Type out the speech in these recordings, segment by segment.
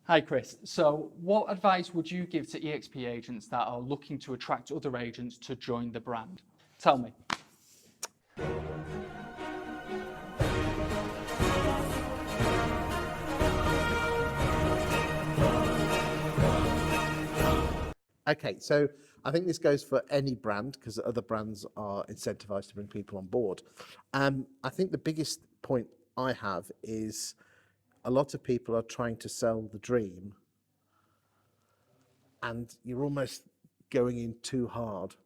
Hi, Chris. So what advice would you give to EXP agents that are looking to attract other agents to join the brand? Tell me. Okay, so I think this goes for any brand because other brands are incentivized to bring people on board. I think the biggest point I have is a lot of people are trying to sell the dream and you're almost going in too hard.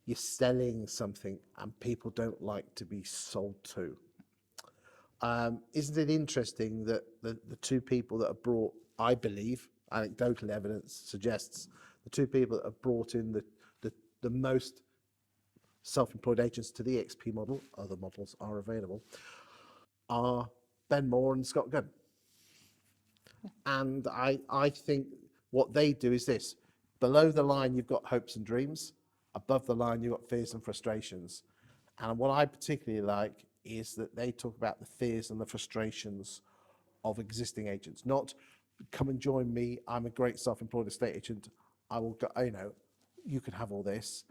You're selling something and people don't like to be sold to. Isn't it interesting that the two people that have brought, I believe, anecdotal evidence suggests, the two people that have brought in the most self-employed agents to the EXP model, other models are available, are Ben Moore and Scott Gunn. And I think what they do is this. Below the line, you've got hopes and dreams. Above the line, you've got fears and frustrations. And what I particularly like is that they talk about the fears and the frustrations of existing agents, not come and join me, I'm a great self-employed estate agent, I will go, you can have all this.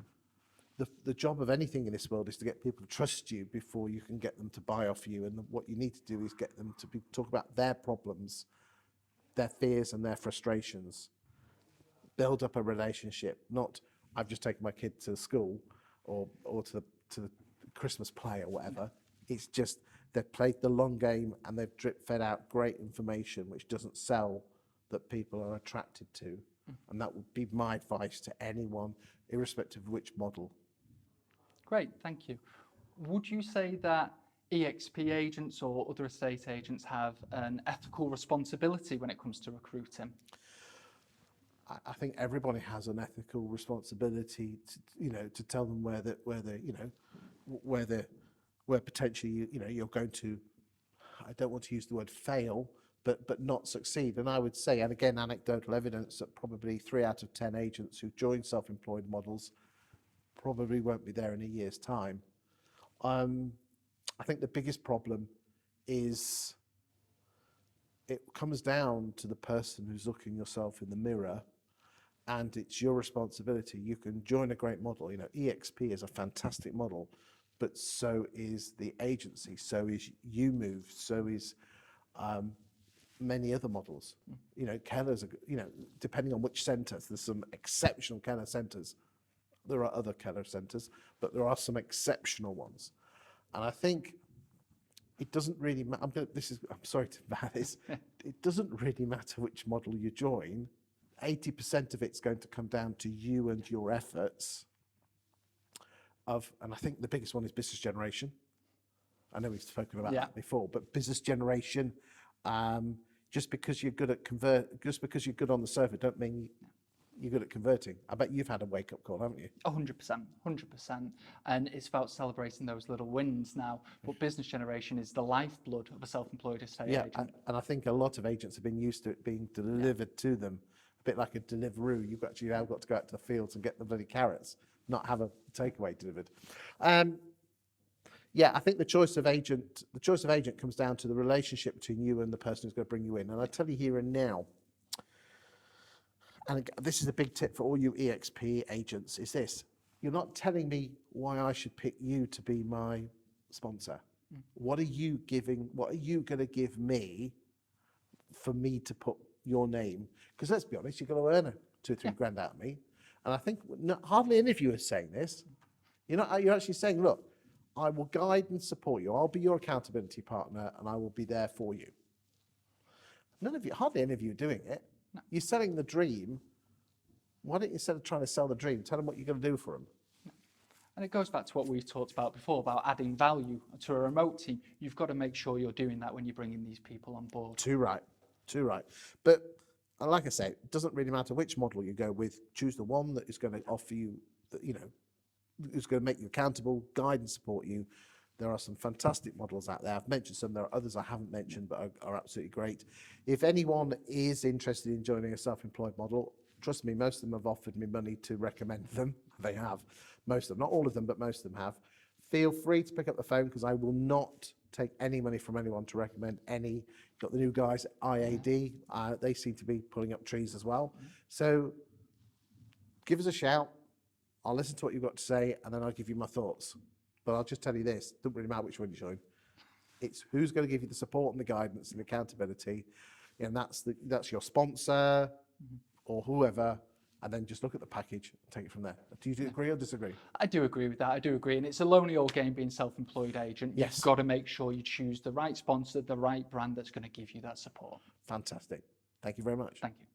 The job of anything in this world is to get people to trust you before you can get them to buy off you. And what you need to do is get them to talk about their problems, their fears and their frustrations. Build up a relationship, not I've just taken my kid to school or to the Christmas play or whatever. It's just they've played the long game and they've drip fed out great information which doesn't sell, that people are attracted to. And that would be my advice to anyone, irrespective of which model. Great, thank you. Would you say that EXP agents or other estate agents have an ethical responsibility when it comes to recruiting? I think everybody has an ethical responsibility to tell them where potentially you're going to, I don't want to use the word fail, but not succeed. And I would say, and again, anecdotal evidence, that probably 3 out of 10 agents who join self-employed models probably won't be there in a year's time. I think the biggest problem is it comes down to the person who's looking yourself in the mirror, and it's your responsibility. You can join a great model. EXP is a fantastic model, but so is the agency, so is YouMove, so is many other models. Keller's, depending on which centres, there's some exceptional Keller centres. There are other Keller centres, but there are some exceptional ones. And I think it doesn't really matter. I'm sorry to add this. It doesn't really matter which model you join. 80% of it's going to come down to you and your efforts. And I think the biggest one is business generation. I know we've spoken about that before, but business generation. Just because you're good on the sofa, don't mean you're good at converting. I bet you've had a wake-up call, haven't you? 100%. And it's about celebrating those little wins now. But business generation is the lifeblood of a self-employed estate agent. And I think a lot of agents have been used to it being delivered to them, a bit like a Deliveroo. You've actually now got to go out to the fields and get the bloody carrots, not have a takeaway delivered. I think the choice of agent comes down to the relationship between you and the person who's going to bring you in. And I tell you here and now, and this is a big tip for all you EXP agents, is this. You're not telling me why I should pick you to be my sponsor. What are you going to give me for me to put your name? Because let's be honest, you're going to earn 2 or 3 grand out of me. And I think hardly any of you are saying this. You're actually saying, look, I will guide and support you. I'll be your accountability partner and I will be there for you. Hardly any of you are doing it. No. You're selling the dream. Why don't you, instead of trying to sell the dream, tell them what you're going to do for them? And it goes back to what we talked about before, about adding value to a remote team. You've got to make sure you're doing that when you're bringing these people on board. Too right. But like I say, it doesn't really matter which model you go with. Choose the one that is going to offer you, who's going to make you accountable, guide and support you. There are some fantastic models out there. I've mentioned some. There are others I haven't mentioned, but are absolutely great. If anyone is interested in joining a self-employed model, trust me, most of them have offered me money to recommend them. They have. Most of them, not all of them, but most of them have. Feel free to pick up the phone because I will not take any money from anyone to recommend any. Got the new guys at IAD, they seem to be pulling up trees as well. So give us a shout. I'll listen to what you've got to say, and then I'll give you my thoughts. But I'll just tell you this, doesn't really matter which one you join. It's who's going to give you the support and the guidance and the accountability. And that's your sponsor or whoever, and then just look at the package and take it from there. Do you agree or disagree? I do agree with that. I do agree. And it's a lonely old game being self-employed agent. Yes. You've got to make sure you choose the right sponsor, the right brand that's going to give you that support. Fantastic. Thank you very much. Thank you.